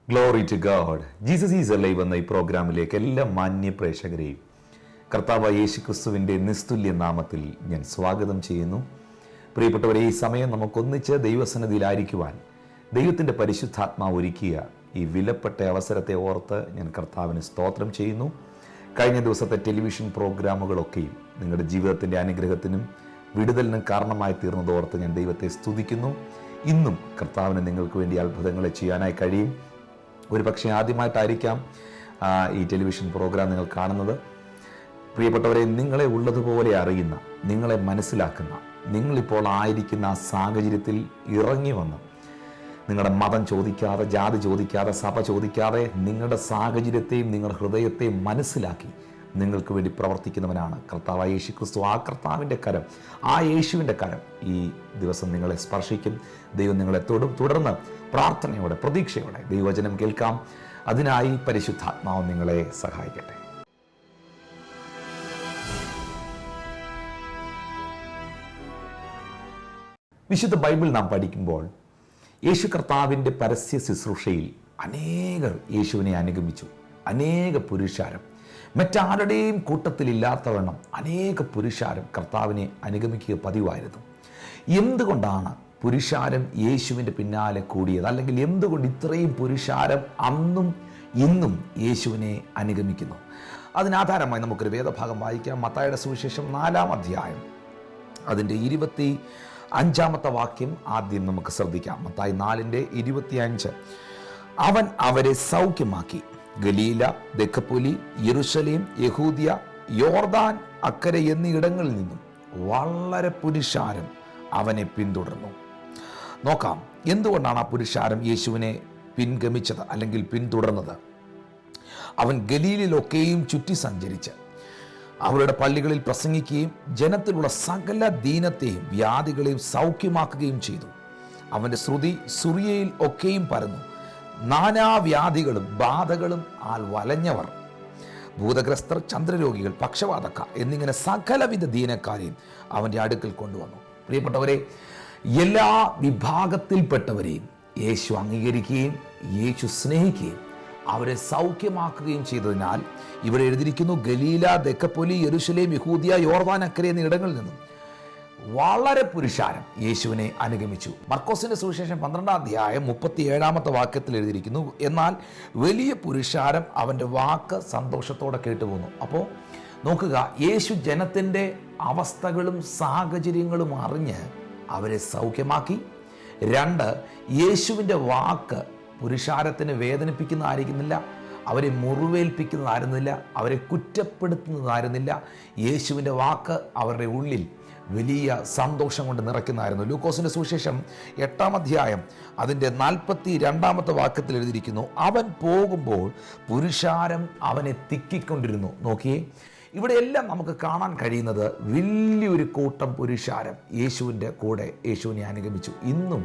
Glory to God. Jesus is alive എന്ന ഈ പ്രോഗ്രാമിലേക്ക് എല്ലാ മാന്യ പ്രേക്ഷകരെയും കർത്താവായ യേശു ക്രിസ്തുവിൻ്റെ നിസ്തുല്യ നാമത്തിൽ ഞാൻ സ്വാഗതം ചെയ്യുന്നു. പ്രിയപ്പെട്ടവരെ, ഈ സമയം നമുക്കൊന്നിച്ച് ദൈവസന്നിധിയിലായിരിക്കുവാൻ ദൈവത്തിൻ്റെ പരിശുദ്ധാത്മാവ് ഒരുക്കിയ ഈ വിലപ്പെട്ട അവസരത്തെ ഓർത്ത് ഞാൻ കർത്താവിന് സ്തോത്രം ചെയ്യുന്നു. കഴിഞ്ഞ ദിവസത്തെ ടെലിവിഷൻ പ്രോഗ്രാമുകളൊക്കെയും നിങ്ങളുടെ ജീവിതത്തിൻ്റെ അനുഗ്രഹത്തിനും വിടുതലിനും കാരണമായി തീർന്നതോർത്ത് ഞാൻ ദൈവത്തെ സ്തുതിക്കുന്നു. ഇന്നും കർത്താവിന് നിങ്ങൾക്ക് വേണ്ടി അത്ഭുതങ്ങളെ ചെയ്യാനായി കഴിയും. ഒരു പക്ഷേ ആദ്യമായിട്ടായിരിക്കാം ഈ ടെലിവിഷൻ പ്രോഗ്രാം നിങ്ങൾ കാണുന്നത്. പ്രിയപ്പെട്ടവരെ, നിങ്ങളെ ഉള്ളതുപോലെ അറിയുന്ന, നിങ്ങളെ മനസ്സിലാക്കുന്ന, നിങ്ങളിപ്പോൾ ആയിരിക്കുന്ന ആ സാഹചര്യത്തിൽ ഇറങ്ങി വന്ന് നിങ്ങളുടെ മതം ചോദിക്കാതെ, ജാതി ചോദിക്കാതെ, സഭ ചോദിക്കാതെ നിങ്ങളുടെ സാഹചര്യത്തെയും നിങ്ങളുടെ ഹൃദയത്തെയും മനസ്സിലാക്കി നിങ്ങൾക്ക് വേണ്ടി പ്രവർത്തിക്കുന്നവനാണ് കർത്താവായ യേശു ക്രിസ്തു. ആ കർത്താവിൻ്റെ കരം, ആ യേശുവിൻ്റെ കരം ഈ ദിവസം നിങ്ങളെ സ്പർശിക്കും. ദൈവം നിങ്ങളെ തൊടും. തുടർന്ന് പ്രാർത്ഥനയോടെ, പ്രതീക്ഷയോടെ ദൈവവചനം കേൾക്കാം. അതിനായി പരിശുദ്ധാത്മാവ് നിങ്ങളെ സഹായിക്കട്ടെ. വിശുദ്ധ ബൈബിൾ നാം പഠിക്കുമ്പോൾ യേശു കർത്താവിൻ്റെ പരസ്യ ശുശ്രൂഷയിൽ അനേകർ യേശുവിനെ അനുഗമിച്ചു. അനേക പുരുഷാരം, മറ്റാരുടെയും കൂട്ടത്തിലില്ലാത്തവണ്ണം അനേക പുരുഷാരം കർത്താവിനെ അനുഗമിക്കുക പതിവായിരുന്നു. എന്തുകൊണ്ടാണ് പുരുഷാരം യേശുവിൻ്റെ പിന്നാലെ കൂടിയത്? അല്ലെങ്കിൽ എന്തുകൊണ്ട് ഇത്രയും പുരുഷാരം അന്നും ഇന്നും യേശുവിനെ അനുഗമിക്കുന്നു? അതിനാധാരമായി നമുക്കൊരു വേദഭാഗം വായിക്കാം. മത്തായിയുടെ സുവിശേഷം 4-ാം അധ്യായം അതിൻ്റെ 25-ാമത്തെ വാക്യം ആദ്യം നമുക്ക് ശ്രദ്ധിക്കാം. മത്തായി 4:25. അവൻ അവരെ സൗഖ്യമാക്കി ഗലീല, ദെക്കപ്പൊലി, യെരുശലേം, യഹൂദ്യ, യോർദാൻ അക്കരെ എന്നീയിടങ്ങളിൽ നിന്നും വളരെ പുരുഷാരം അവനെ പിന്തുടർന്നു. നോക്കാം, എന്തുകൊണ്ടാണ് ആ പുരുഷാരം യേശുവിനെ പിൻഗമിച്ചത് അല്ലെങ്കിൽ പിന്തുടർന്നത്? അവൻ ഗലീലിലൊക്കെയും ചുറ്റി സഞ്ചരിച്ച് അവരുടെ പള്ളികളിൽ പ്രസംഗിക്കുകയും ജനത്തിലുള്ള സകല ദീനത്തെയും വ്യാധികളെയും സൗഖ്യമാക്കുകയും ചെയ്തു. അവൻ്റെ ശ്രുതി സുറിയയിൽ ഒക്കെയും പരന്നു. നാനാവ്യാധികളും ബാധകളും ആൽ വലഞ്ഞവർ, ഭൂതഗ്രസ്തർ, ചന്ദ്രരോഗികൾ, പക്ഷവാതക്കാർ എന്നിങ്ങനെ സകലവിധ ദീനക്കാരെയും അവൻ്റെ അടുക്കൽ കൊണ്ടുവന്നു. പ്രിയപ്പെട്ടവരെ, എല്ലാ വിഭാഗത്തിൽപ്പെട്ടവരെയും യേശു അംഗീകരിക്കുകയും യേശു സ്നേഹിക്കുകയും അവരെ സൗഖ്യമാക്കുകയും ചെയ്തതിനാൽ ഇവിടെ എഴുതിയിരിക്കുന്നു, ഗലീല, ദെക്കപ്പൊലി, യെരുശലേം, യഹൂദ്യ, യോർദാൻ അക്കരെ എന്നിടങ്ങളിൽ നിന്നും വളരെ പുരുഷാരം യേശുവിനെ അനുഗമിച്ചു. മർക്കോസിന്റെ സുവിശേഷം 12-ാം അധ്യായം 37-ാമത്തെ വാക്യത്തിൽ എഴുതിയിരിക്കുന്നു, എന്നാൽ വലിയ പുരുഷാരം അവൻ്റെ വാക്ക് സന്തോഷത്തോടെ കേട്ടുപോന്നു. അപ്പോൾ നോക്കുക, യേശു ജനത്തിൻ്റെ അവസ്ഥകളും സാഹചര്യങ്ങളും അറിഞ്ഞ് അവരെ സൗഖ്യമാക്കി. 2, യേശുവിൻ്റെ വാക്ക് പുരുഷാരത്തിന് വേദനിപ്പിക്കുന്നതായിരിക്കുന്നില്ല, അവരെ മുറിവേൽപ്പിക്കുന്നതായിരുന്നില്ല, അവരെ കുറ്റപ്പെടുത്തുന്നതായിരുന്നില്ല. യേശുവിൻ്റെ വാക്ക് അവരുടെ ഉള്ളിൽ വലിയ സന്തോഷം കൊണ്ട് നിറയ്ക്കുന്നതായിരുന്നു. ലൂക്കോസിൻ്റെ സുവിശേഷം 8-ാം അധ്യായം അതിൻ്റെ 42-ാമത്തെ വാക്യത്തിൽ എഴുതിയിരിക്കുന്നു, അവൻ പോകുമ്പോൾ പുരുഷാരം അവനെ തിക്കിക്കൊണ്ടിരുന്നു. നോക്കിയേ, ഇവിടെയെല്ലാം നമുക്ക് കാണാൻ കഴിയുന്നത് വലിയൊരു കൂട്ടം പുരുഷാരം യേശുവിൻ്റെ കൂടെ യേശുവിനെ അനുഗമിച്ചു. ഇന്നും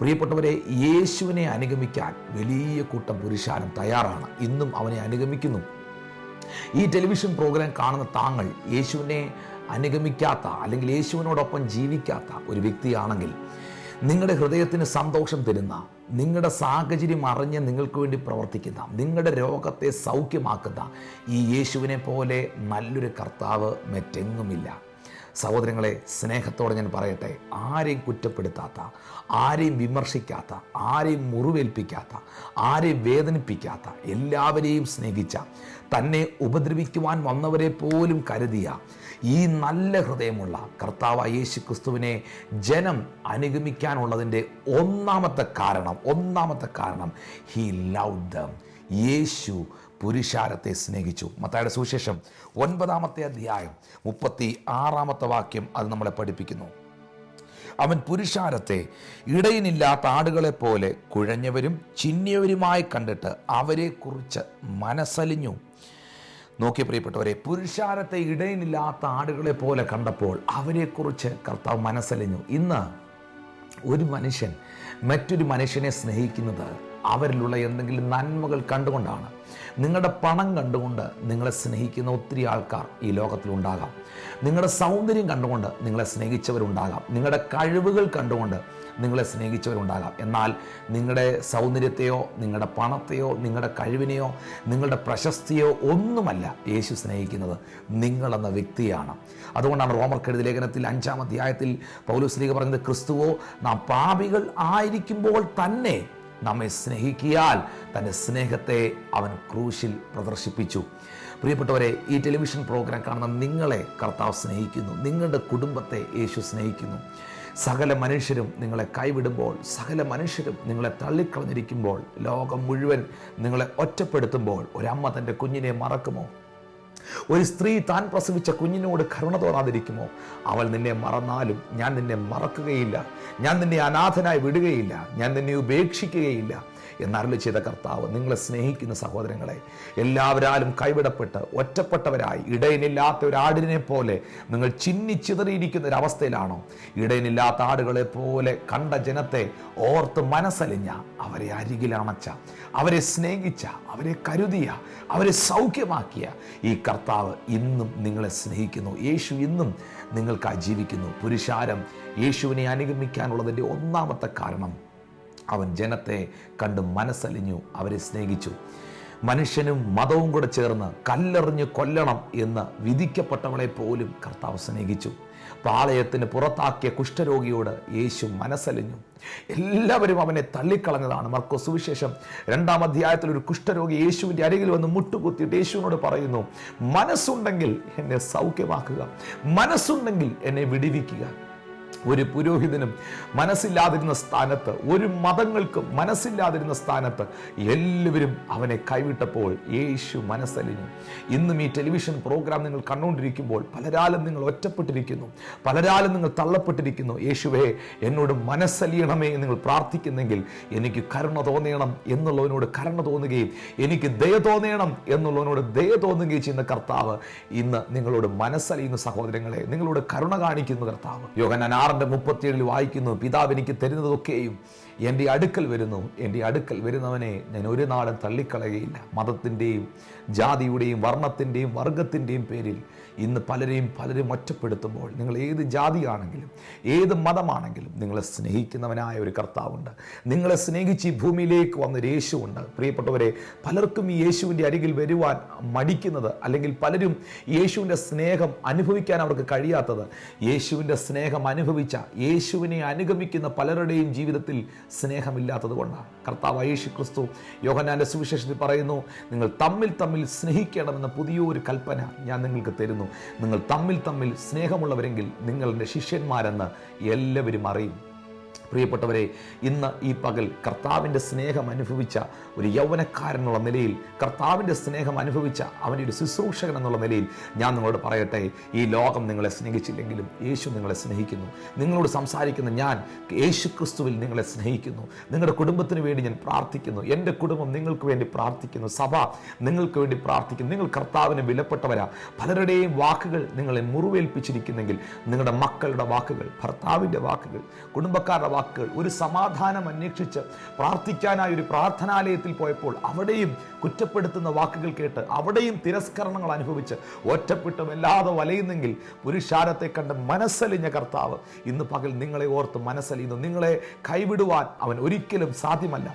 പ്രിയപ്പെട്ടവരെ, യേശുവിനെ അനുഗമിക്കാൻ വലിയ കൂട്ടം പുരുഷാരം തയ്യാറാണ്. ഇന്നും അവനെ അനുഗമിക്കുന്നു. ഈ ടെലിവിഷൻ പ്രോഗ്രാം കാണുന്ന താങ്കൾ യേശുവിനെ അനുഗമിക്കാത്ത അല്ലെങ്കിൽ യേശുവിനോടൊപ്പം ജീവിക്കാത്ത ഒരു വ്യക്തിയാണെങ്കിൽ, നിങ്ങളുടെ ഹൃദയത്തിന് സന്തോഷം തരുന്ന, നിങ്ങളുടെ സാഹചര്യം അറിഞ്ഞ് നിങ്ങൾക്ക് വേണ്ടി പ്രവർത്തിക്കുന്ന, നിങ്ങളുടെ രോഗത്തെ സൗഖ്യമാക്കുന്ന ഈ യേശുവിനെ പോലെ നല്ലൊരു കർത്താവ് മറ്റെങ്ങുമില്ല. സഹോദരങ്ങളെ, സ്നേഹത്തോടെ ഞാൻ പറയട്ടെ, ആരെയും കുറ്റപ്പെടുത്താത്ത, ആരെയും വിമർശിക്കാത്ത, ആരെയും മുറിവേൽപ്പിക്കാത്ത, ആരെയും വേദനിപ്പിക്കാത്ത, എല്ലാവരെയും സ്നേഹിച്ച, തന്നെ ഉപദ്രവിക്കുവാൻ വന്നവരെ പോലും കരുതിയ ഈ നല്ല ഹൃദയമുള്ള കർത്താവായ യേശു ക്രിസ്തുവിനെ ജനം അനുഗമിക്കാനുള്ളതിൻ്റെ ഒന്നാമത്തെ കാരണം ഹി ലവ്ഡ് ദം. യേശു പുരുഷാരത്തെ സ്നേഹിച്ചു. മത്തായിയുടെ സുവിശേഷം 9-ാമത്തെ അധ്യായം 36-ാമത്തെ വാക്യം അത് നമ്മളെ പഠിപ്പിക്കുന്നു, അവൻ പുരുഷാരത്തെ ഇടയനില്ലാത്ത ആടുകളെ പോലെ കുഴഞ്ഞവരും ചിന്നിയവരുമായി കണ്ടിട്ട് അവരെക്കുറിച്ച് മനസ്സലിഞ്ഞു. നോക്കിയ പ്രിയപ്പെട്ടവരെ, പുരുഷാരത്തെ ഇടയനില്ലാത്ത ആടുകളെ പോലെ കണ്ടപ്പോൾ അവരെക്കുറിച്ച് കർത്താവ് മനസ്സലിഞ്ഞു. ഇന്ന് ഒരു മനുഷ്യൻ മറ്റൊരു മനുഷ്യനെ സ്നേഹിക്കുന്നത് അവരിലുള്ള എന്തെങ്കിലും നന്മകൾ കണ്ടുകൊണ്ടാണ്. നിങ്ങളുടെ പണം കണ്ടുകൊണ്ട് നിങ്ങളെ സ്നേഹിക്കുന്ന ഒത്തിരി ആൾക്കാർ ഈ ലോകത്തിലുണ്ടാകാം. നിങ്ങളുടെ സൗന്ദര്യം കണ്ടുകൊണ്ട് നിങ്ങളെ സ്നേഹിച്ചവരുണ്ടാകാം. നിങ്ങളുടെ കഴിവുകൾ കണ്ടുകൊണ്ട് നിങ്ങളെ സ്നേഹിച്ചവരുണ്ടാകാം. എന്നാൽ നിങ്ങളുടെ സൗന്ദര്യത്തെയോ നിങ്ങളുടെ പണത്തെയോ നിങ്ങളുടെ കഴിവിനെയോ നിങ്ങളുടെ പ്രശസ്തിയോ ഒന്നുമല്ല യേശു സ്നേഹിക്കുന്നത്, നിങ്ങളെന്ന വ്യക്തിയാണ്. അതുകൊണ്ടാണ് റോമർക്കെഴുതിയ ലേഖനത്തിൽ 5-ാം അധ്യായത്തിൽ പൗലോസ് ശ്ലീഹ പറഞ്ഞത്, ക്രിസ്തുവോ നാം പാപികൾ ആയിരിക്കുമ്പോൾ തന്നെ നമ്മെ സ്നേഹിക്കിയാൽ തൻ്റെ സ്നേഹത്തെ അവൻ ക്രൂശിൽ പ്രദർശിപ്പിച്ചു. പ്രിയപ്പെട്ടവരെ, ഈ ടെലിവിഷൻ പ്രോഗ്രാം കാണുന്ന നിങ്ങളെ കർത്താവ് സ്നേഹിക്കുന്നു. നിങ്ങളുടെ കുടുംബത്തെ യേശു സ്നേഹിക്കുന്നു. സകല മനുഷ്യരും നിങ്ങളെ കൈവിടുമ്പോൾ, സകല മനുഷ്യരും നിങ്ങളെ തള്ളിക്കളഞ്ഞിരിക്കുമ്പോൾ, ലോകം മുഴുവൻ നിങ്ങളെ ഒറ്റപ്പെടുത്തുമ്പോൾ ഒരമ്മ തൻ്റെ കുഞ്ഞിനെ മറക്കുമോ? ഒരു സ്ത്രീ താൻ പ്രസവിച്ച കുഞ്ഞിനോട് കരുണ തോന്നാതിരിക്കുമോ? അവൾ നിന്നെ മറന്നാലും ഞാൻ നിന്നെ മറക്കുകയില്ല, ഞാൻ നിന്നെ അനാഥനായി വിടുകയില്ല, ഞാൻ നിന്നെ ഉപേക്ഷിക്കുകയില്ല എന്നരുളി ചെയ്ത കർത്താവ് നിങ്ങളെ സ്നേഹിക്കുന്ന സഹോദരങ്ങളെ, എല്ലാവരാലും കൈവിടപ്പെട്ട് ഒറ്റപ്പെട്ടവരായി ഇടയനില്ലാത്ത ഒരു ആടിനെ പോലെ നിങ്ങൾ ചിന്നിച്ചിതറിയിരിക്കുന്ന ഒരവസ്ഥയിലാണോ? ഇടയനില്ലാത്ത ആടുകളെ പോലെ കണ്ട ജനത്തെ ഓർത്ത് മനസ്സലിഞ്ഞ, അവരെ അരികിലണച്ച, അവരെ സ്നേഹിച്ച, അവരെ കരുതിയ, അവരെ സൗഖ്യമാക്കിയ ഈ കർത്താവ് ഇന്നും നിങ്ങളെ സ്നേഹിക്കുന്നു. യേശു ഇന്നും നിങ്ങൾക്കായി ജീവിക്കുന്നു. പുരുഷാരം യേശുവിനെ അനുഗമിക്കാനുള്ളതിൻ്റെ ഒന്നാമത്തെ കാരണം അവൻ ജനത്തെ കണ്ട് മനസ്സലിഞ്ഞു, അവരെ സ്നേഹിച്ചു. മനുഷ്യനും മതവും കൂടെ ചേർന്ന് കല്ലെറിഞ്ഞ് കൊല്ലണം എന്ന് വിധിക്കപ്പെട്ടവളെ പോലും കർത്താവ് സ്നേഹിച്ചു. പാളയത്തിന് പുറത്താക്കിയ കുഷ്ഠരോഗിയോട് യേശു മനസ്സലിഞ്ഞു. എല്ലാവരും അവനെ തള്ളിക്കളഞ്ഞതാണ്. മർക്കോസ് സുവിശേഷം 2-ാം അധ്യായത്തിൽ ഒരു കുഷ്ഠരോഗി യേശുവിൻ്റെ അരികിൽ വന്ന് മുട്ടുകുത്തിയിട്ട് യേശുവിനോട് പറയുന്നു, മനസ്സുണ്ടെങ്കിൽ എന്നെ സൗഖ്യമാക്കുക, മനസ്സുണ്ടെങ്കിൽ എന്നെ വിടുവിക്കുക. ഒരു പുരോഹിതനും മനസ്സില്ലാതിരുന്ന സ്ഥാനത്ത്, ഒരു മതങ്ങൾക്കും മനസ്സില്ലാതിരുന്ന സ്ഥാനത്ത് എല്ലാവരും അവനെ കൈവിട്ടപ്പോൾ യേശു മനസ്സലിഞ്ഞു. ഇന്നും ഈ ടെലിവിഷൻ പ്രോഗ്രാം നിങ്ങൾ കണ്ടുകൊണ്ടിരിക്കുമ്പോൾ പലരാലും നിങ്ങൾ ഒറ്റപ്പെട്ടിരിക്കുന്നു, പലരാലും നിങ്ങൾ തള്ളപ്പെട്ടിരിക്കുന്നു. യേശുവേ എന്നോട് മനസ്സലിയണമേ എന്ന് നിങ്ങൾ പ്രാർത്ഥിക്കുന്നെങ്കിൽ, എനിക്ക് കരുണ തോന്നണം എന്നുള്ളവനോട് കരുണ തോന്നുകയും എനിക്ക് ദയ തോന്നണം എന്നുള്ളവനോട് ദയ തോന്നുകയും ചെയ്യുന്ന കർത്താവ് ഇന്ന് നിങ്ങളോട് മനസ്സലിയുന്ന സഹോദരങ്ങളെ, നിങ്ങളോട് കരുണ കാണിക്കുന്നു കർത്താവ്. യോഹന്നാൻ 6:37 വായിക്കുന്നു, പിതാവ് എനിക്ക് തരുന്നതൊക്കെയും എൻ്റെ അടുക്കൽ വരുന്നു, എൻ്റെ അടുക്കൽ വരുന്നവനെ ഞാൻ ഒരു നാളും തള്ളിക്കളയുകയില്ല. മതത്തിൻ്റെയും ജാതിയുടെയും വർണ്ണത്തിൻ്റെയും വർഗത്തിൻ്റെയും പേരിൽ ഇന്ന് പലരും ഒറ്റപ്പെടുത്തുമ്പോൾ, നിങ്ങൾ ഏത് ജാതിയാണെങ്കിലും ഏത് മതമാണെങ്കിലും നിങ്ങളെ സ്നേഹിക്കുന്നവനായ ഒരു കർത്താവുണ്ട്. നിങ്ങളെ സ്നേഹിച്ച് ഈ ഭൂമിയിലേക്ക് വന്നൊരു യേശുവുണ്ട്. പ്രിയപ്പെട്ടവരെ, പലർക്കും ഈ യേശുവിൻ്റെ അരികിൽ വരുവാൻ മടിക്കുന്നത്, അല്ലെങ്കിൽ പലരും യേശുവിൻ്റെ സ്നേഹം അനുഭവിക്കാൻ അവർക്ക് കഴിയാത്തത്, യേശുവിൻ്റെ സ്നേഹം അനുഭവിച്ച, യേശുവിനെ അനുഗമിക്കുന്ന പലരുടെയും ജീവിതത്തിൽ സ്നേഹമില്ലാത്തത് കൊണ്ടാണ്. കർത്താവ് യേശു ക്രിസ്തു യോഹന്നാന്റെ സുവിശേഷത്തിൽ പറയുന്നു, നിങ്ങൾ തമ്മിൽ സ്നേഹിക്കണമെന്ന പുതിയൊരു കൽപ്പന ഞാൻ നിങ്ങൾക്ക് തരുന്നു. നിങ്ങൾ തമ്മിൽ സ്നേഹമുള്ളവരെങ്കിൽ നിങ്ങൾ എൻ്റെ ശിഷ്യന്മാരെന്ന് എല്ലാവരും അറിയും. പ്രിയപ്പെട്ടവരെ, ഇന്ന് ഈ പകൽ കർത്താവിൻ്റെ സ്നേഹം അനുഭവിച്ച ഒരു യൗവനക്കാരൻ എന്നുള്ള നിലയിൽ, കർത്താവിൻ്റെ സ്നേഹം അനുഭവിച്ച അവൻ്റെ ഒരു ശുശ്രൂഷകൻ എന്നുള്ള നിലയിൽ ഞാൻ നിങ്ങളോട് പറയട്ടെ, ഈ ലോകം നിങ്ങളെ സ്നേഹിച്ചില്ലെങ്കിലും യേശു നിങ്ങളെ സ്നേഹിക്കുന്നു. നിങ്ങളോട് സംസാരിക്കുന്ന ഞാൻ യേശു ക്രിസ്തുവിൽ നിങ്ങളെ സ്നേഹിക്കുന്നു. നിങ്ങളുടെ കുടുംബത്തിന് വേണ്ടി ഞാൻ പ്രാർത്ഥിക്കുന്നു. എൻ്റെ കുടുംബം നിങ്ങൾക്ക് വേണ്ടി പ്രാർത്ഥിക്കുന്നു. സഭ നിങ്ങൾക്ക് വേണ്ടി പ്രാർത്ഥിക്കുന്നു. നിങ്ങൾ കർത്താവിന് വിലപ്പെട്ടവരാ. പലരുടെയും വാക്കുകൾ നിങ്ങളെ മുറിവേൽപ്പിച്ചിരിക്കുന്നെങ്കിൽ, നിങ്ങളുടെ മക്കളുടെ വാക്കുകൾ, ഭർത്താവിൻ്റെ വാക്കുകൾ, കുടുംബക്കാരുടെ വാക്കുകൾ, ഒരു സമാധാനം അന്വേഷിച്ച് പ്രാർത്ഥിക്കാനായി ഒരു പ്രാർത്ഥനാലയത്തിൽ പോയപ്പോൾ അവിടെയും കുറ്റപ്പെടുത്തുന്ന വാക്കുകൾ കേട്ട്, അവിടെയും തിരസ്കരണങ്ങൾ അനുഭവിച്ച് ഒറ്റപ്പെട്ട് വല്ലാതെ വലയുന്നെങ്കിൽ, പുരുഷാരത്തെ കണ്ട് മനസ്സലിഞ്ഞ കർത്താവ് ഇന്ന് പകൽ നിങ്ങളെ ഓർത്ത് മനസ്സലിയുന്നു. നിങ്ങളെ കൈവിടുവാൻ അവൻ ഒരിക്കലും സാധ്യമല്ല.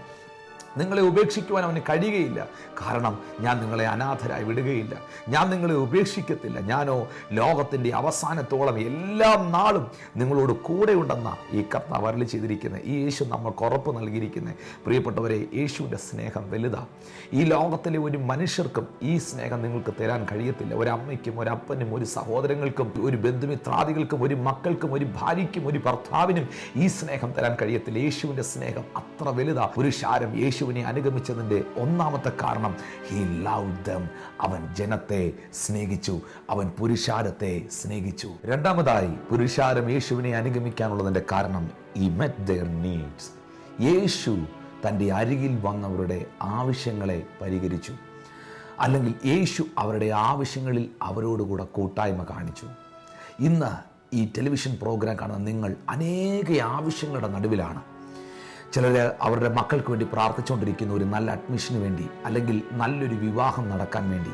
നിങ്ങളെ ഉപേക്ഷിക്കുവാൻ അവന് കഴിയുകയില്ല. കാരണം ഞാൻ നിങ്ങളെ അനാഥരായി വിടുകയില്ല, ഞാൻ നിങ്ങളെ ഉപേക്ഷിക്കത്തില്ല. ഞാനോ ലോകത്തിൻ്റെ അവസാനത്തോളം എല്ലാ നാളും നിങ്ങളോട് കൂടെ ഉണ്ടെന്ന ഈ കർത്താവ് അരുളി ചെയ്തിരിക്കുന്നത്, ഈ യേശു നമ്മൾക്ക് ഉറപ്പ് നൽകിയിരിക്കുന്നത്. പ്രിയപ്പെട്ടവരെ, യേശുവിൻ്റെ സ്നേഹം വലുതാണ്. ഈ ലോകത്തിലെ ഒരു മനുഷ്യർക്കും ഈ സ്നേഹം നിങ്ങൾക്ക് തരാൻ കഴിയത്തില്ല. ഒരമ്മയ്ക്കും ഒരപ്പനും ഒരു സഹോദരങ്ങൾക്കും ഒരു ബന്ധുമിത്രാദികൾക്കും ഒരു മക്കൾക്കും ഒരു ഭാര്യയ്ക്കും ഒരു ഭർത്താവിനും ഈ സ്നേഹം തരാൻ കഴിയത്തില്ല. യേശുവിൻ്റെ സ്നേഹം അത്ര വലുതാണ്. പുരുഷാരം യേശുവിനെ അനുഗമിച്ചതിൻ്റെ ഒന്നാമത്തെ കാരണം, he loved them. അവൻ ജനത്തെ സ്നേഹിച്ചു, അവൻ പുരുഷാരത്തെ സ്നേഹിച്ചു. രണ്ടാമതായി, പുരുഷാരം യേശുവിനെ അനുഗമിക്കാനുള്ളതിൻ്റെ കാരണം, he met their needs. യേശു തൻ്റെ അരികിൽ വന്നവരുടെ ആവശ്യങ്ങളെ പരിഹരിച്ചു, അല്ലെങ്കിൽ യേശു അവരുടെ ആവശ്യങ്ങളിൽ അവരോടുകൂടെ കൂട്ടായ്മ കാണിച്ചു. ഇന്ന് ഈ ടെലിവിഷൻ പ്രോഗ്രാം കാണുന്ന നിങ്ങൾ അനേക ആവശ്യങ്ങളുടെ നടുവിലാണ്. ചിലർ അവരുടെ മക്കൾക്ക് വേണ്ടി പ്രാർത്ഥിച്ചുകൊണ്ടിരിക്കുന്നു, ഒരു നല്ല അഡ്മിഷന് വേണ്ടി, അല്ലെങ്കിൽ നല്ലൊരു വിവാഹം നടക്കാൻ വേണ്ടി.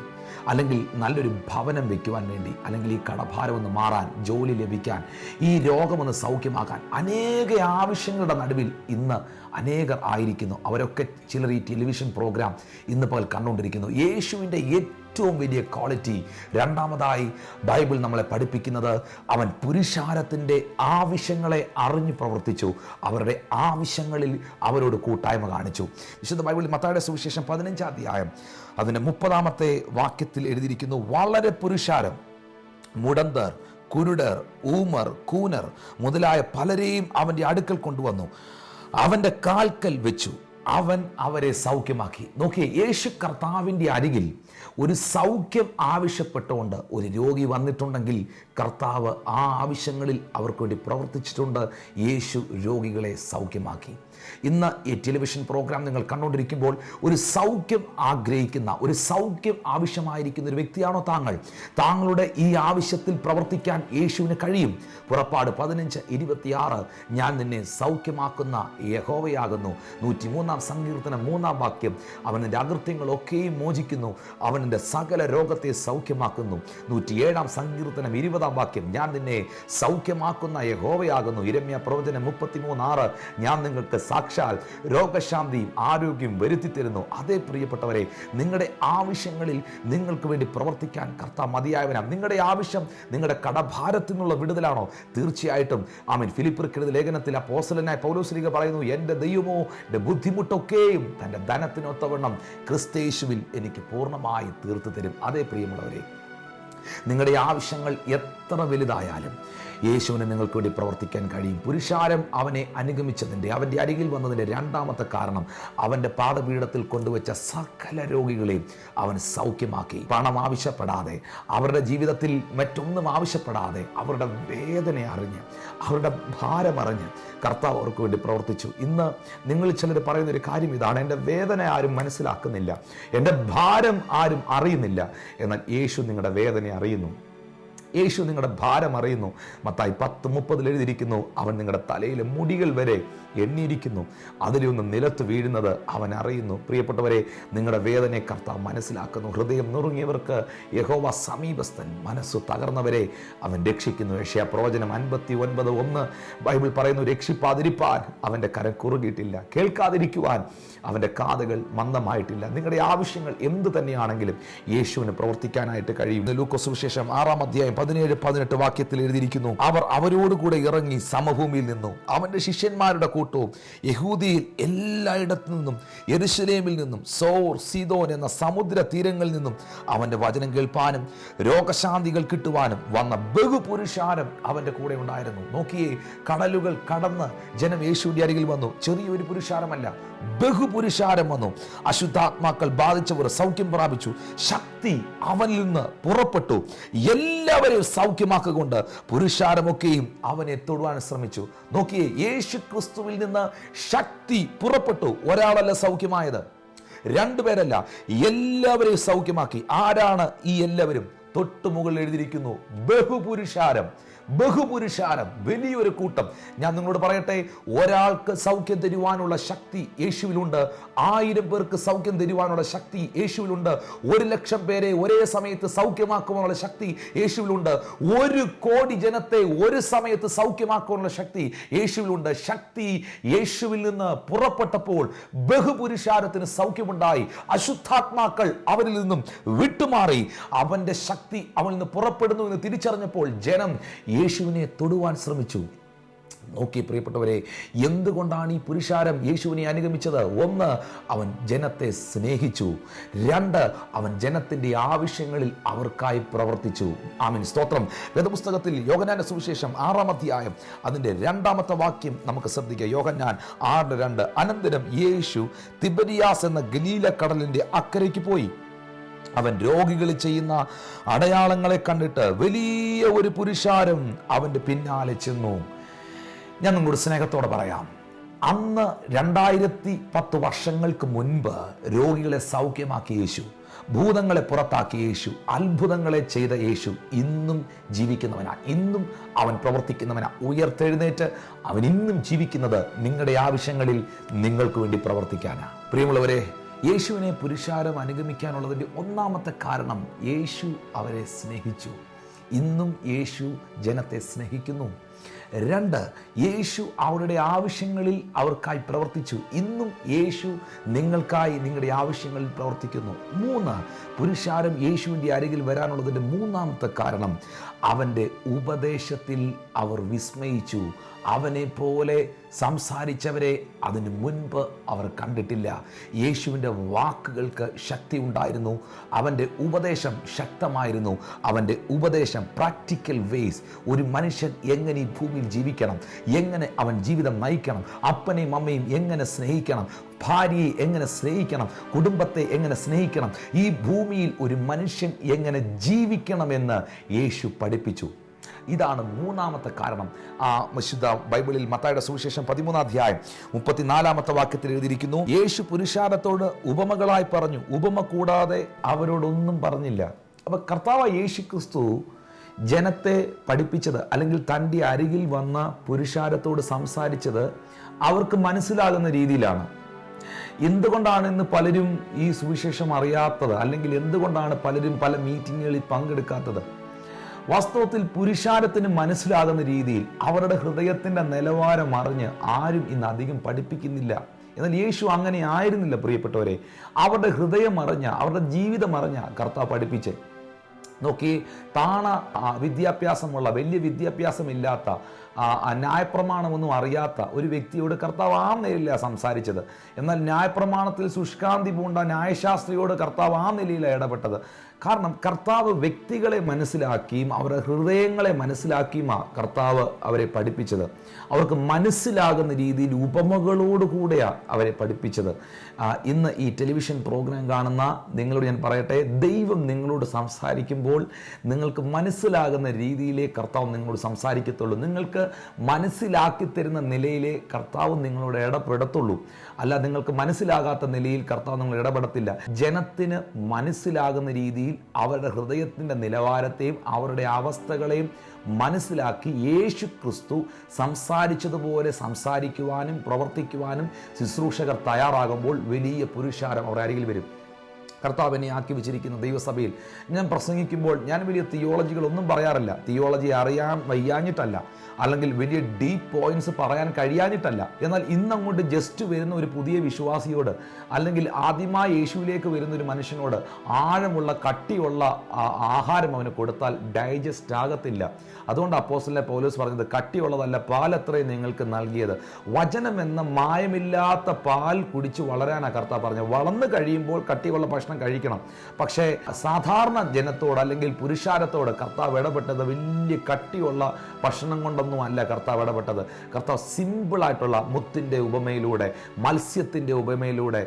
അല്ലെങ്കിൽ നല്ലൊരു ഭവനം വെക്കുവാൻ വേണ്ടി, അല്ലെങ്കിൽ ഈ കടഭാരം ഒന്ന് മാറാൻ, ജോലി ലഭിക്കാൻ, ഈ രോഗമൊന്ന് സൗഖ്യമാക്കാൻ അനേക ആവശ്യങ്ങളുടെ നടുവിൽ ഇന്ന് അനേകർ ആയിരിക്കുന്നു. അവരൊക്കെ ചിലർ ഈ ടെലിവിഷൻ പ്രോഗ്രാം ഇന്ന് പകൽ കണ്ടുകൊണ്ടിരിക്കുന്നു. യേശുവിൻ്റെ ഏറ്റവും വലിയ ക്വാളിറ്റി, രണ്ടാമതായി ബൈബിൾ നമ്മളെ പഠിപ്പിക്കുന്നത്, അവൻ പുരുഷാരത്തിൻ്റെ ആവശ്യങ്ങളെ അറിഞ്ഞു പ്രവർത്തിച്ചു. അവരുടെ ആവശ്യങ്ങളിൽ അവരോട് കൂട്ടായ്മ കാണിച്ചു. വിശുദ്ധ ബൈബിളിൽ മത്തായിയുടെ സുവിശേഷം 15-ാം അധ്യായം അതിൻ്റെ 30-ാമത്തെ വാക്യത്തിൽ എഴുതിയിരിക്കുന്നു, വളരെ പുരുഷാരം, മുടന്തർ, കുരുടർ, ഊമർ, കൂനർ മുതലായ പലരെയും അവൻ്റെ അടുക്കൽ കൊണ്ടുവന്നു, അവൻ്റെ കാൽക്കൽ വെച്ചു, അവൻ അവരെ സൗഖ്യമാക്കി. നോക്കിയേ, യേശു കർത്താവിൻ്റെ അരികിൽ ഒരു സൗഖ്യം ആവശ്യപ്പെട്ടുകൊണ്ട് ഒരു രോഗി വന്നിട്ടുണ്ടെങ്കിൽ കർത്താവ് ആ ആവശ്യങ്ങളിൽ അവർക്ക് വേണ്ടി പ്രവർത്തിച്ചിട്ടുണ്ട്. യേശു രോഗികളെ സൗഖ്യമാക്കി. ഇന്ന് ഈ ടെലിവിഷൻ പ്രോഗ്രാം നിങ്ങൾ കണ്ടുകൊണ്ടിരിക്കുമ്പോൾ ഒരു സൗഖ്യം ആഗ്രഹിക്കുന്ന, ഒരു സൗഖ്യം ആവശ്യമായിരിക്കുന്ന ഒരു വ്യക്തിയാണോ താങ്കൾ? താങ്കളുടെ ഈ ആവശ്യത്തിൽ പ്രവർത്തിക്കാൻ യേശുവിന് കഴിയും. പുറപ്പാട് 15:26, ഞാൻ നിന്നെ സൗഖ്യമാക്കുന്ന യഹോവയാകുന്നു. 103-ാം സങ്കീർത്തനം 3-ാം വാക്യം, അവൻ നിന്റെ അകൃത്യങ്ങളൊക്കെയും മോചിക്കുന്നു, അവൻ നിന്റെ സകല രോഗത്തെ സൗഖ്യമാക്കുന്നു. 107-ാം സങ്കീർത്തനം 20-ാം വാക്യം, ഞാൻ നിന്നെ സൗഖ്യമാക്കുന്ന യഹോവയാകുന്നു. യിരെമ്യാ പ്രവചനം 33:6, ഞാൻ നിങ്ങൾക്ക് സാക്ഷാൽ രോഗശാന്തിയും ആരോഗ്യം വരുത്തി തരുന്നു. അതേ പ്രിയപ്പെട്ടവരെ, നിങ്ങളുടെ ആവശ്യങ്ങളിൽ നിങ്ങൾക്ക് വേണ്ടി പ്രവർത്തിക്കാൻ കർത്താവ് മതിയായവനാണ്. നിങ്ങളുടെ ആവശ്യം നിങ്ങളുടെ കടഭാരത്തിൽ നിന്നുള്ള വിടുതലാണോ? തീർച്ചയായിട്ടും ആമേൻ. ഫിലിപ്പിയർക്കെഴുതിയ ലേഖനത്തിൽ അപ്പോസ്തലനായ പൗലോസ് പറയുന്നു, എൻ്റെ ദൈവമോ എൻ്റെ ബുദ്ധിമുട്ടൊക്കെയും തൻ്റെ ധനത്തിനൊത്തവണ്ണം ക്രിസ്തയേശുവിൽ എനിക്ക് പൂർണ്ണമായി തീർത്തു തരും. അതേ പ്രിയമുള്ളവരെ, നിങ്ങളുടെ ആവശ്യങ്ങൾ എത്ര വലുതായാലും യേശുവിന് നിങ്ങൾക്ക് വേണ്ടി പ്രവർത്തിക്കാൻ കഴിയും. പുരുഷാരം അവനെ അനുഗമിച്ചതിൻ്റെ, അവൻ്റെ അരികിൽ വന്നതിൻ്റെ രണ്ടാമത്തെ കാരണം, അവൻ്റെ പാദപീഠത്തിൽ കൊണ്ടുവച്ച സകല രോഗികളെയും അവൻ സൗഖ്യമാക്കി. പണം ആവശ്യപ്പെടാതെ, അവരുടെ ജീവിതത്തിൽ മറ്റൊന്നും ആവശ്യപ്പെടാതെ, അവരുടെ വേദന അറിഞ്ഞ്, അവരുടെ ഭാരമറിഞ്ഞ് കർത്താവ് അവർക്ക് വേണ്ടി പ്രവർത്തിച്ചു. ഇന്ന് നിങ്ങൾ ചിലർ പറയുന്നൊരു കാര്യം ഇതാണ്, എൻ്റെ വേദന ആരും മനസ്സിലാക്കുന്നില്ല, എൻ്റെ ഭാരം ആരും അറിയുന്നില്ല. എന്നാൽ യേശു നിങ്ങളുടെ വേദന അറിയുന്നു, യേശു നിങ്ങളുടെ ഭാരം അറിയുന്നു. മത്തായി 10:30 എഴുതിയിരിക്കുന്നു, അവൻ നിങ്ങളുടെ തലയിലെ മുടികൾ വരെ എണ്ണിയിരിക്കുന്നു, അതിലൊന്ന് നിലത്ത് വീഴുന്നത് അവൻ അറിയുന്നു. പ്രിയപ്പെട്ടവരെ, നിങ്ങളുടെ വേദനയെ കർത്താവ് മനസ്സിലാക്കുന്നു. ഹൃദയം നുറുങ്ങിയവർക്ക് യഹോവ സമീപസ്ഥൻ, മനസ്സു തകർന്നവരെ അവൻ രക്ഷിക്കുന്നു. യെശയ്യാ പ്രവചനം 59:1 ബൈബിൾ പറയുന്നു, രക്ഷിപ്പാതിരിപ്പാൻ അവൻ്റെ കരം കുറുകിയിട്ടില്ല, കേൾക്കാതിരിക്കുവാൻ അവൻ്റെ കാതുകൾ മന്ദമായിട്ടില്ല. നിങ്ങളുടെ ആവശ്യങ്ങൾ എന്ത് തന്നെയാണെങ്കിലും യേശുവിന് പ്രവർത്തിക്കാനായിട്ട് കഴിയും. ലൂക്കോസ് സുവിശേഷം 6-ാം അധ്യായം 17-18 വാക്യത്തിൽ എഴുതിയിരിക്കുന്നു, അവർ അവരോടുകൂടെ ഇറങ്ങി സമഭൂമിയിൽ നിന്നു. അവൻ്റെ ശിഷ്യന്മാരുടെ കൂട്ടവും യഹൂദിയിൽ എല്ലായിടത്തു നിന്നും, യെരുശലേമിൽ നിന്നും, സോർ, സീദോൻ എന്ന സമുദ്ര തീരങ്ങളിൽ നിന്നും അവൻ്റെ വചനം കേൾപ്പാനും രോഗശാന്തികൾ കിട്ടുവാനും വന്ന ബഹുപുരുഷാരം അവൻ്റെ കൂടെ ഉണ്ടായിരുന്നു. നോക്കിയേ, കടലുകൾ കടന്ന് ജനം യേശുവിൻ്റെ അരികിൽ വന്നു. ചെറിയൊരു പുരുഷാരമല്ല, ബഹുപുരുഷാരം വന്നു. അശുദ്ധാത്മാക്കൾ ബാധിച്ചവർ സൗഖ്യം പ്രാപിച്ചു. ശക്തി അവനിൽ നിന്ന് പുറപ്പെട്ടു. എല്ലാവരെയും സൗഖ്യമാക്കുകൊണ്ട് പുരുഷാരമൊക്കെയും അവനെ തൊടുവാൻ ശ്രമിച്ചു. നോക്കിയേ, യേശു ക്രിസ്തുവിൽ നിന്ന് ശക്തി പുറപ്പെട്ടു. ഒരാളല്ല സൗഖ്യമായത്, രണ്ടുപേരല്ല, എല്ലാവരെയും സൗഖ്യമാക്കി. ആരാണ് ഈ എല്ലാവരും? തൊട്ടുമുകളിൽ എഴുതിയിരിക്കുന്നു, ബഹുപുരുഷാരം. ബഹുപുരുഷാരം, വലിയൊരു കൂട്ടം. ഞാൻ നിങ്ങളോട് പറയട്ടെ, ഒരാൾക്ക് സൗഖ്യം തരുവാനുള്ള ശക്തി യേശുവിലുണ്ട്. 1000 പേർക്ക് സൗഖ്യം തരുവാനുള്ള ശക്തി യേശുവിലുണ്ട്. 1,00,000 പേരെ ഒരേ സമയത്ത് സൗഖ്യമാക്കുവാനുള്ള ശക്തി യേശുവിലുണ്ട്. 1 കോടി ജനത്തെ ഒരു സമയത്ത് സൗഖ്യമാക്കുവാനുള്ള ശക്തി യേശുവിലുണ്ട്. ശക്തി യേശുവിൽ നിന്ന് പുറപ്പെട്ടപ്പോൾ ബഹുപുരുഷാരത്തിന് സൗഖ്യമുണ്ടായി. അശുദ്ധാത്മാക്കൾ അവരിൽ നിന്നും വിട്ടുമാറി. അവന്റെ ശക്തി അവനിൽ നിന്ന് പുറപ്പെടുന്നു എന്ന് തിരിച്ചറിഞ്ഞപ്പോൾ ജനം യേശുവിനെ തൊടുവാൻ ശ്രമിച്ചു. നോക്കി പ്രിയപ്പെട്ടവരെ, എന്തുകൊണ്ടാണ് ഈ പുരുഷാരം യേശുവിനെ അനുഗമിച്ചത്? 1, അവൻ ജനത്തെ സ്നേഹിച്ചു. 2, അവൻ ജനത്തിന്റെ ആവശ്യങ്ങളിൽ അവർക്കായി പ്രവർത്തിച്ചു. ആമേൻ, സ്തോത്രം. വേദപുസ്തകത്തിൽ യോഹന്നാന്റെ സുവിശേഷം 6-ാം അധ്യായം അതിന്റെ 2-ാമത്തെ വാക്യം നമുക്ക് ശ്രദ്ധിക്കാം. യോഹന്നാൻ 6:2, അനന്തരം യേശു തിബരിയാസ് എന്ന ഗലീല കടലിന്റെ അക്കരയ്ക്ക് പോയി. അവൻ രോഗികളിൽ ചെയ്യുന്ന അടയാളങ്ങളെ കണ്ടിട്ട് വലിയ ഒരു പുരുഷാരം അവന്റെ പിന്നാലെ ചെന്നു. ഞാൻ നിങ്ങളോട് സ്നേഹത്തോടെ പറയാം, അന്ന് 2010 വർഷങ്ങൾക്ക് മുൻപ് രോഗികളെ സൗഖ്യമാക്കിയ യേശു, ഭൂതങ്ങളെ പുറത്താക്കിയ യേശു, അത്ഭുതങ്ങളെ ചെയ്ത യേശു ഇന്നും ജീവിക്കുന്നവനാ. ഇന്നും അവൻ പ്രവർത്തിക്കുന്നവനാ. ഉയർത്തെഴുന്നേറ്റ് അവൻ ഇന്നും ജീവിക്കുന്നത് നിങ്ങളുടെ ആവശ്യങ്ങളിൽ നിങ്ങൾക്ക് വേണ്ടി പ്രവർത്തിക്കാനാ. പ്രിയമുള്ളവരെ, യേശുവിനെ പുരുഷാരം അനുഗമിക്കാനുള്ളതിൻ്റെ ഒന്നാമത്തെ കാരണം യേശു അവരെ സ്നേഹിച്ചു. ഇന്നും യേശു ജനത്തെ സ്നേഹിക്കുന്നു. 2, യേശു അവരുടെ ആവശ്യങ്ങളിൽ അവർക്കായി പ്രവർത്തിച്ചു. ഇന്നും യേശു നിങ്ങൾക്കായി നിങ്ങളുടെ ആവശ്യങ്ങളിൽ പ്രവർത്തിക്കുന്നു. 3, പുരുഷാരം യേശുവിൻ്റെ അരികിൽ വരാനുള്ളതിൻ്റെ മൂന്നാമത്തെ കാരണം അവൻ്റെ ഉപദേശത്തിൽ അവർ വിസ്മയിച്ചു. അവനെ പോലെ സംസാരിച്ചവരെ അതിനു മുൻപ് അവർ കണ്ടിട്ടില്ല. യേശുവിൻ്റെ വാക്കുകൾക്ക് ശക്തി ഉണ്ടായിരുന്നു. അവൻ്റെ ഉപദേശം ശക്തമായിരുന്നു. അവൻ്റെ ഉപദേശം പ്രാക്ടിക്കൽ വേസ്, ഒരു മനുഷ്യൻ എങ്ങനെ ഈ ഭൂമിയിൽ ജീവിക്കണം, എങ്ങനെ അവൻ ജീവിതം നയിക്കണം, അപ്പനെയും അമ്മയും എങ്ങനെ സ്നേഹിക്കണം, ഭാര്യയെ എങ്ങനെ സ്നേഹിക്കണം, കുടുംബത്തെ എങ്ങനെ സ്നേഹിക്കണം, ഈ ഭൂമിയിൽ ഒരു മനുഷ്യൻ എങ്ങനെ ജീവിക്കണമെന്ന് യേശു പഠിപ്പിച്ചു. ഇതാണ് മൂന്നാമത്തെ കാരണം. വിശുദ്ധ ബൈബിളിൽ മത്തായിയുടെ സുവിശേഷം 13-ാം അധ്യായം 34-ാമത്തെ വാക്യത്തിൽ എഴുതിയിരിക്കുന്നു, യേശു പുരുഷാരത്തോട് ഉപമകളായി പറഞ്ഞു, ഉപമ കൂടാതെ അവരോടൊന്നും പറഞ്ഞില്ല. അപ്പൊ കർത്താവ് യേശു ക്രിസ്തു ജനത്തെ പഠിപ്പിച്ചത്, അല്ലെങ്കിൽ തൻ്റെ അരികിൽ വന്ന പുരുഷാരത്തോട് സംസാരിച്ചത് അവർക്ക് മനസ്സിലാകുന്ന രീതിയിലാണ്. എന്തുകൊണ്ടാണ് ഇന്ന് പലരും ഈ സുവിശേഷം അറിയാത്തത്, അല്ലെങ്കിൽ എന്തുകൊണ്ടാണ് പലരും പല മീറ്റിങ്ങുകളിൽ പങ്കെടുക്കാത്തത്? വാസ്തവത്തിൽ പുരുഷാരത്തിന് മനസ്സിലാകുന്ന രീതിയിൽ അവരുടെ ഹൃദയത്തിൻ്റെ നിലവാരം അറിഞ്ഞ് ആരും ഇന്ന് അധികം പഠിപ്പിക്കുന്നില്ല. എന്നാൽ യേശു അങ്ങനെ ആയിരുന്നില്ല പ്രിയപ്പെട്ടവരെ. അവരുടെ ഹൃദയം അറിഞ്ഞ, അവരുടെ ജീവിതം അറിഞ്ഞ കർത്താവ് പഠിപ്പിച്ച്. നോക്കി, വിദ്യാഭ്യാസമുള്ള, വലിയ വിദ്യാഭ്യാസമില്ലാത്ത, ന്യായപ്രമാണമൊന്നും അറിയാത്ത ഒരു വ്യക്തിയോട് കർത്താവ് ആ നിലയിലാണ് സംസാരിച്ചത്. എന്നാൽ ന്യായപ്രമാണത്തിൽ ശുഷ്കാന്തി പൂണ്ട ന്യായശാസ്ത്രിയോട് കർത്താവ് ആ നിലയിലാണ് ഇടപെട്ടത്. കാരണം കർത്താവ് വ്യക്തികളെ മനസ്സിലാക്കിയും അവരുടെ ഹൃദയങ്ങളെ മനസ്സിലാക്കിയും കർത്താവ് അവരെ പഠിപ്പിച്ചത്. അവർക്ക് മനസ്സിലാകുന്ന രീതിയിൽ ഉപമകളോടുകൂടെയാണ് അവരെ പഠിപ്പിച്ചത്. ഇന്ന് ഈ ടെലിവിഷൻ പ്രോഗ്രാം കാണുന്ന നിങ്ങളോട് ഞാൻ പറയട്ടെ, ദൈവം നിങ്ങളോട് സംസാരിക്കുമ്പോൾ നിങ്ങൾക്ക് മനസ്സിലാകുന്ന രീതിയിലേ കർത്താവ് നിങ്ങളോട് സംസാരിക്കത്തുള്ളൂ. നിങ്ങൾക്ക് മനസ്സിലാക്കി തരുന്ന നിലയിലേ കർത്താവ് നിങ്ങളോട് ഇടപെടത്തുള്ളൂ. അല്ല, നിങ്ങൾക്ക് മനസ്സിലാകാത്ത നിലയിൽ കർത്താവ് നിങ്ങൾ ഇടപെടത്തില്ല. ജനത്തിന് മനസ്സിലാകുന്ന രീതിയിൽ അവരുടെ ഹൃദയത്തിൻ്റെ നിലവാരത്തെയും അവരുടെ അവസ്ഥകളെയും മനസ്സിലാക്കി യേശു ക്രിസ്തു സംസാരിച്ചതുപോലെ സംസാരിക്കുവാനും പ്രവർത്തിക്കുവാനും ശുശ്രൂഷകർ തയ്യാറാകുമ്പോൾ വലിയ പുരുഷാരം അവരുടെ അരികിൽ വരും. കർത്താവ് എന്നെ ആക്കി വെച്ചിരിക്കുന്ന ദൈവസഭയിൽ ഞാൻ പ്രസംഗിക്കുമ്പോൾ ഞാൻ വലിയ തിയോളജികളൊന്നും പറയാറില്ല. തിയോളജി അറിയാൻ വയ്യാഞ്ഞിട്ടല്ല, അല്ലെങ്കിൽ വലിയ ഡീപ്പ് പോയിന്റ്സ് പറയാൻ കഴിയാഞ്ഞിട്ടല്ല. എന്നാൽ ഇന്നങ്ങോട്ട് ജസ്റ്റ് വരുന്ന ഒരു പുതിയ വിശ്വാസിയോട്, അല്ലെങ്കിൽ ആദ്യമായി യേശുവിലേക്ക് വരുന്ന ഒരു മനുഷ്യനോട് ആഴമുള്ള കട്ടിയുള്ള ആഹാരം അവന് കൊടുത്താൽ ഡൈജസ്റ്റ് ആകത്തില്ല. അതുകൊണ്ട് അപ്പോസ്തലനായ പൗലോസ് പറഞ്ഞത്, കട്ടിയുള്ളതല്ല പാലത്രയും നിങ്ങൾക്ക് നൽകിയത്. വചനം എന്ന മായമില്ലാത്ത പാൽ കുടിച്ച് വളരാനാണ് കർത്താവ് പറഞ്ഞത്. വളർന്നു കഴിയുമ്പോൾ കട്ടിയുള്ള ഭക്ഷണം കഴിക്കണം. പക്ഷേ സാധാരണ ജനത്തോട്, അല്ലെങ്കിൽ പുരുഷാരത്തോട് കർത്താവ് ഇടപെട്ടത് വലിയ കട്ടിയുള്ള ഭക്ഷണം കൊണ്ടൊന്നും അല്ല കർത്താവ് ഇടപെട്ടത്. കർത്താവ് സിമ്പിളായിട്ടുള്ള മുത്തിൻ്റെ ഉപമയിലൂടെ, മത്സ്യത്തിൻ്റെ ഉപമയിലൂടെ,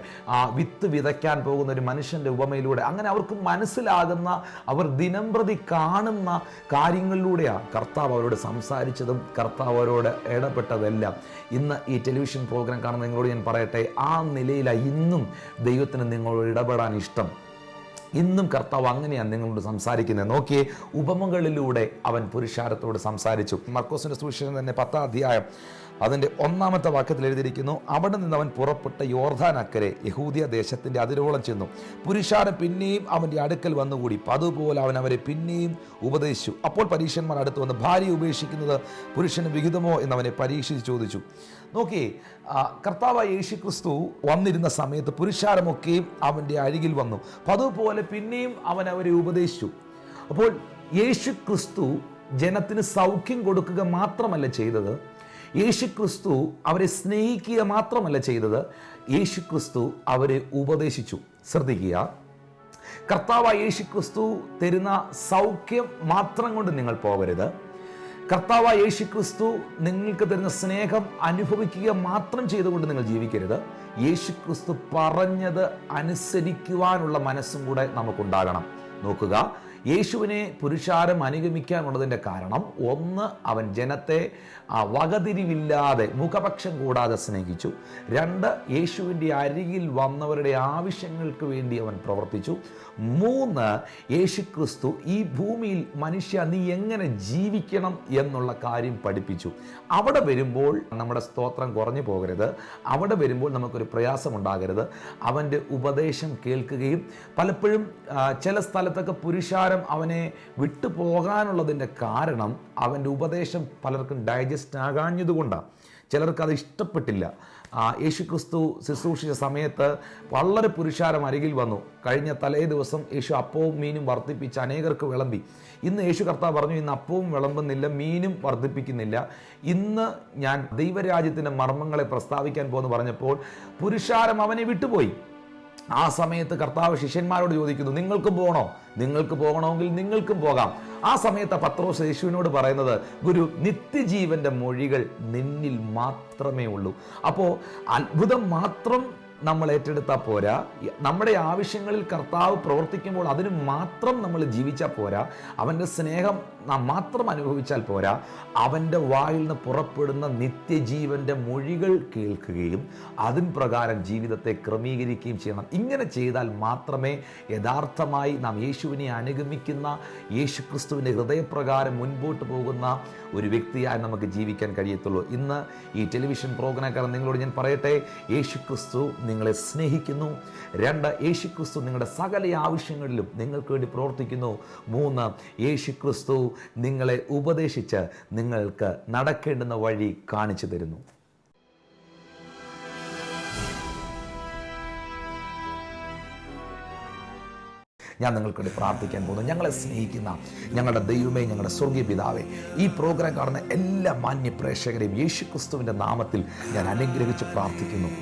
വിത്ത് വിതയ്ക്കാൻ പോകുന്ന ഒരു മനുഷ്യൻ്റെ ഉപമയിലൂടെ, അങ്ങനെ അവർക്ക് മനസ്സിലാകുന്ന, അവർ ദിനംപ്രതി കാണുന്ന കാര്യങ്ങളിലൂടെയാണ് കർത്താവ് അവരോട് സംസാരിച്ചതും കർത്താവ് അവരോട് ഇടപെട്ടതെല്ലാം. ഇന്ന് ഈ ടെലിവിഷൻ പ്രോഗ്രാം കാണുന്ന നിങ്ങളോട് ഞാൻ പറയട്ടെ, ആ നിലയിലാണ് ഇന്നും ദൈവത്തിന് നിങ്ങളോട് ഇടപെടാൻ ഇഷ്ടം. ഇന്നും കർത്താവ് അങ്ങനെയാണ് നിങ്ങളോട് സംസാരിക്കുന്നത്. നോക്കിയേ, ഉപമകളിലൂടെ അവൻ പുരുഷാരത്തോട് സംസാരിച്ചു. മർക്കോസിന്റെ സുവിശേഷം തന്നെ 10-ാം അധ്യായം അതിൻ്റെ 1-ാമത്തെ വാക്യത്തിൽ എഴുതിയിരിക്കുന്നു, അവിടെ നിന്ന് അവൻ പുറപ്പെട്ട യോർദാൻ അക്കരെ യഹൂദിയ ദേശത്തിൻ്റെ അതിരോളം ചെന്നു. പുരുഷാരം പിന്നെയും അവൻ്റെ അടുക്കൽ വന്നുകൂടി. അതുപോലെ അവൻ അവരെ പിന്നെയും ഉപദേശിച്ചു. അപ്പോൾ പരീക്ഷന്മാർ അടുത്ത് വന്ന്, ഭാര്യ ഉപേക്ഷിക്കുന്നത് പുരുഷന് വിഹിതമോ എന്നവനെ പരീക്ഷിച്ച് ചോദിച്ചു. നോക്കിയേ, കർത്താവായ യേശു ക്രിസ്തു വന്നിരുന്ന സമയത്ത് പുരുഷാരമൊക്കെയും അവൻ്റെ അരികിൽ വന്നു. അതുപോലെ പിന്നെയും അവൻ അവരെ ഉപദേശിച്ചു. അപ്പോൾ യേശു ക്രിസ്തു ജനത്തിന് സൗഖ്യം കൊടുക്കുക മാത്രമല്ല ചെയ്തത്, യേശു ക്രിസ്തു അവരെ സ്നേഹിക്കുക മാത്രമല്ല ചെയ്തത്, യേശു ക്രിസ്തു അവരെ ഉപദേശിച്ചു. ശ്രദ്ധിക്കുക, കർത്താവായ യേശു ക്രിസ്തു തരുന്ന സൗഖ്യം മാത്രം കൊണ്ട് നിങ്ങൾ പോകരുത്. കർത്താവായ യേശു ക്രിസ്തു നിങ്ങൾക്ക് തരുന്ന സ്നേഹം അനുഭവിക്കുക മാത്രം ചെയ്തുകൊണ്ട് നിങ്ങൾ ജീവിക്കരുത്. യേശു ക്രിസ്തു പറഞ്ഞത് അനുസരിക്കുവാനുള്ള മനസ്സും കൂടെ നമുക്കുണ്ടാകണം. നോക്കുക, യേശുവിനെ പുരുഷാരം അനുഗമിക്കാനുള്ളതിൻ്റെ കാരണം, ഒന്ന്, അവൻ ജനത്തെ വകതിരിവില്ലാതെ മുഖപക്ഷം കൂടാതെ സ്നേഹിച്ചു. 2, യേശുവിൻ്റെ അരികിൽ വന്നവരുടെ ആവശ്യങ്ങൾക്ക് വേണ്ടി അവൻ പ്രവർത്തിച്ചു. 3, യേശുക്രിസ്തു ഈ ഭൂമിയിൽ മനുഷ്യ നീ എങ്ങനെ ജീവിക്കണം എന്നുള്ള കാര്യം പഠിപ്പിച്ചു. അവിടെ വരുമ്പോൾ നമ്മുടെ സ്തോത്രം കുറഞ്ഞു പോകരുത്. അവിടെ വരുമ്പോൾ നമുക്കൊരു പ്രയാസമുണ്ടാകരുത്. അവൻ്റെ ഉപദേശം കേൾക്കുകയും, പലപ്പോഴും ചില സ്ഥലത്തൊക്കെ പുരുഷാരം അവനെ വിട്ടു പോകാനുള്ളതിൻ്റെ കാരണം അവൻ്റെ ഉപദേശം പലർക്കും ഡൈജസ്റ്റ് ആകാഞ്ഞതുകൊണ്ടാണ്. ചിലർക്കത് ഇഷ്ടപ്പെട്ടില്ല. യേശുക്രിസ്തു ശുശ്രൂഷിച്ച സമയത്ത് വളരെ പുരുഷാരം അരികിൽ വന്നു. കഴിഞ്ഞ തലേ ദിവസം യേശു അപ്പവും മീനും വർദ്ധിപ്പിച്ച് അനേകർക്ക് വിളമ്പി. ഇന്ന് യേശു കർത്താവ് പറഞ്ഞു, ഇന്ന് അപ്പവും വിളമ്പുന്നില്ല, മീനും വർദ്ധിപ്പിക്കുന്നില്ല, ഇന്ന് ഞാൻ ദൈവരാജ്യത്തിൻ്റെ മർമ്മങ്ങളെ പ്രസ്താവിക്കാൻ പോകുന്നു പറഞ്ഞപ്പോൾ പുരുഷാരം അവനെ വിട്ടുപോയി. ആ സമയത്ത് കർത്താവ് ശിഷ്യന്മാരോട് ചോദിക്കുന്നു, നിങ്ങൾക്കും പോകണോ? നിങ്ങൾക്ക് പോകണമെങ്കിൽ നിങ്ങൾക്കും പോകാം. ആ സമയത്ത് പത്രോസ് യേശുവിനോട് പറയുന്നത്, ഗുരു, നിത്യജീവന്റെ മൊഴികൾ നിന്നിൽ മാത്രമേ ഉള്ളൂ. അപ്പോൾ അത്ഭുതം മാത്രം നമ്മൾ ഏറ്റെടുത്താൽ പോരാ. നമ്മുടെ ആവശ്യങ്ങളിൽ കർത്താവ് പ്രവർത്തിക്കുമ്പോൾ അതിന് മാത്രം നമ്മൾ ജീവിച്ചാൽ പോരാ. അവൻ്റെ സ്നേഹം നാം മാത്രം അനുഭവിച്ചാൽ പോരാ. അവൻ്റെ വായിൽ നിന്ന് പുറപ്പെടുന്ന നിത്യജീവൻ്റെ മൊഴികൾ കേൾക്കുകയും അതിൻ പ്രകാരം ജീവിതത്തെ ക്രമീകരിക്കുകയും ചെയ്യണം. ഇങ്ങനെ ചെയ്താൽ മാത്രമേ യഥാർത്ഥമായി നാം യേശുവിനെ അനുഗമിക്കുന്ന, യേശുക്രിസ്തുവിൻ്റെ ഹൃദയപ്രകാരം മുൻപോട്ട് പോകുന്ന ഒരു വ്യക്തിയായി നമുക്ക് ജീവിക്കാൻ കഴിയത്തുള്ളൂ. ഇന്ന് ഈ ടെലിവിഷൻ പ്രോഗ്രാം കാരണം നിങ്ങളോട് ഞാൻ പറയട്ടെ, യേശുക്രിസ്തു നിങ്ങളെ സ്നേഹിക്കുന്നു. 2, യേശുക്രിസ്തു നിങ്ങളുടെ സകല ആവശ്യങ്ങളിലും നിങ്ങൾക്ക് വേണ്ടി പ്രവർത്തിക്കുന്നു. 3, യേശുക്രിസ്തു നിങ്ങളെ ഉപദേശിച്ച് നിങ്ങൾക്ക് നടക്കേണ്ടുന്ന വഴി കാണിച്ചു തരുന്നു. ഞാൻ നിങ്ങൾക്ക് വേണ്ടി പ്രാർത്ഥിക്കാൻ പോകുന്നു. ഞങ്ങളെ സ്നേഹിക്കുന്ന ഞങ്ങളുടെ ദൈവമേ, ഞങ്ങളുടെ സ്വർഗീയ പിതാവേ, ഈ പ്രോഗ്രാം കാണുന്ന എല്ലാ മാന്യ പ്രേക്ഷകരെയും യേശുക്രിസ്തുവിൻ്റെ നാമത്തിൽ ഞാൻ അനുഗ്രഹിച്ച് പ്രാർത്ഥിക്കുന്നു.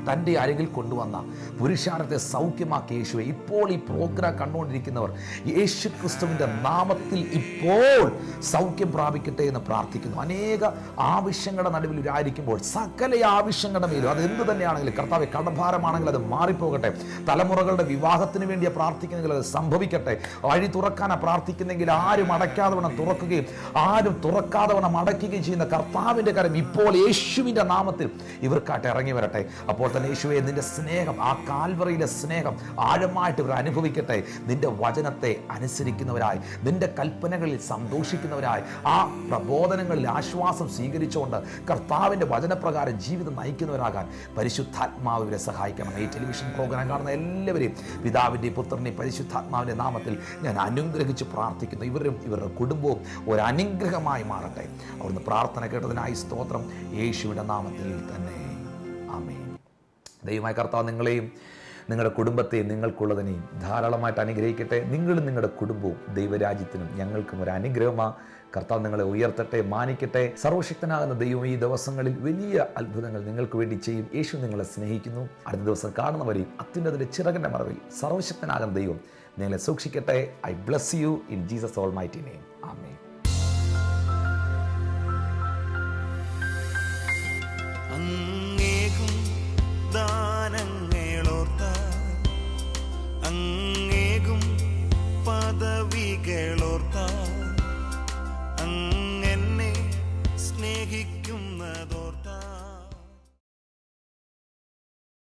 തൻ്റെ അരികിൽ കൊണ്ടുവന്ന പുരുഷാരത്തെ സൗഖ്യമാക്കിയ യേശുവെ, ഇപ്പോൾ ഈ പ്രോഗ്രാം കണ്ടുകൊണ്ടിരിക്കുന്നവർ യേശുക്രിസ്തുവിൻ്റെ നാമത്തിൽ ഇപ്പോൾ സൗഖ്യം പ്രാപിക്കട്ടെ എന്ന് പ്രാർത്ഥിക്കുന്നു. അനേക ആവശ്യങ്ങളുടെ നടുവിൽ ഇവരായിരിക്കുമ്പോൾ സകല ആവശ്യങ്ങളുടെ മേലും, അത് എന്ത് തന്നെയാണെങ്കിലും കർത്താവെ, കടഭാരമാണെങ്കിൽ അത് മാറിപ്പോകട്ടെ. തലമുറകളുടെ വിവാഹത്തിന് വേണ്ടിയാണ് പ്രാർത്ഥിക്കുന്നെങ്കിൽ അത് സംഭവിക്കട്ടെ. വഴി തുറക്കാനാണ് പ്രാർത്ഥിക്കുന്നെങ്കിൽ ആരും അടയ്ക്കാതെ വണ്ണം തുറക്കുകയും ആരും തുറക്കാതെ വണ്ണം അടയ്ക്കുകയും ചെയ്യുന്ന കർത്താവിൻ്റെ കരം ഇപ്പോൾ യേശുവിൻ്റെ നാമത്തിൽ ഇവർക്കായിട്ട് ഇറങ്ങി വരട്ടെ. അപ്പോൾ തന്നെ യേശുവേ, നിന്റെ സ്നേഹം, ആ കാൽവറിയിലെ സ്നേഹം ആഴമായിട്ട് ഇവർ അനുഭവിക്കട്ടെ. നിന്റെ വചനത്തെ അനുസരിക്കുന്നവരായി, നിന്റെ കൽപ്പനകളിൽ സന്തോഷിക്കുന്നവരായി, ആ പ്രബോധനങ്ങളിൽ ആശ്വാസം സ്വീകരിച്ചുകൊണ്ട് കർത്താവിൻ്റെ വചനപ്രകാരം ജീവിതം നയിക്കുന്നവരാകാൻ പരിശുദ്ധാത്മാവ് ഇവരെ സഹായിക്കണം. ഈ ടെലിവിഷൻ പ്രോഗ്രാം കാണുന്ന എല്ലാവരെയും പിതാവിൻ്റെ, പുത്രൻ്റെയും പരിശുദ്ധാത്മാവിൻ്റെ നാമത്തിൽ ഞാൻ അനുഗ്രഹിച്ച് പ്രാർത്ഥിക്കുന്നു. ഇവരും ഇവരുടെ കുടുംബവും ഒരു അനുഗ്രഹമായി മാറട്ടെ. അവിടുന്ന് പ്രാർത്ഥന കേട്ടതിനായി സ്തോത്രം. യേശുവിൻ്റെ നാമത്തിൽ തന്നെ ആമേൻ. ദൈവമായ കർത്താവ് നിങ്ങളെയും നിങ്ങളുടെ കുടുംബത്തെയും നിങ്ങൾക്കുള്ളതിനെയും ധാരാളമായിട്ട് അനുഗ്രഹിക്കട്ടെ. നിങ്ങളും നിങ്ങളുടെ കുടുംബവും ദൈവരാജ്യത്തിനും ഞങ്ങൾക്കും ഒരു അനുഗ്രഹമാണ്. കർത്താവ് നിങ്ങളെ ഉയർത്തട്ടെ, മാനിക്കട്ടെ. സർവശക്തനാകുന്ന ദൈവം ഈ ദിവസങ്ങളിൽ വലിയ അത്ഭുതങ്ങൾ നിങ്ങൾക്ക് വേണ്ടി ചെയ്യും. യേശു നിങ്ങളെ സ്നേഹിക്കുന്നു. അടുത്ത ദിവസം കാണുന്നവരെയും അത്യുന്നതിൻ്റെ ചിറകിൻ്റെ മറവിൽ സർവശക്തനാകുന്ന ദൈവം നിങ്ങളെ സൂക്ഷിക്കട്ടെ. I bless you in Jesus almighty name. ആമേൻ. ദാനങ്ങളോർത്ത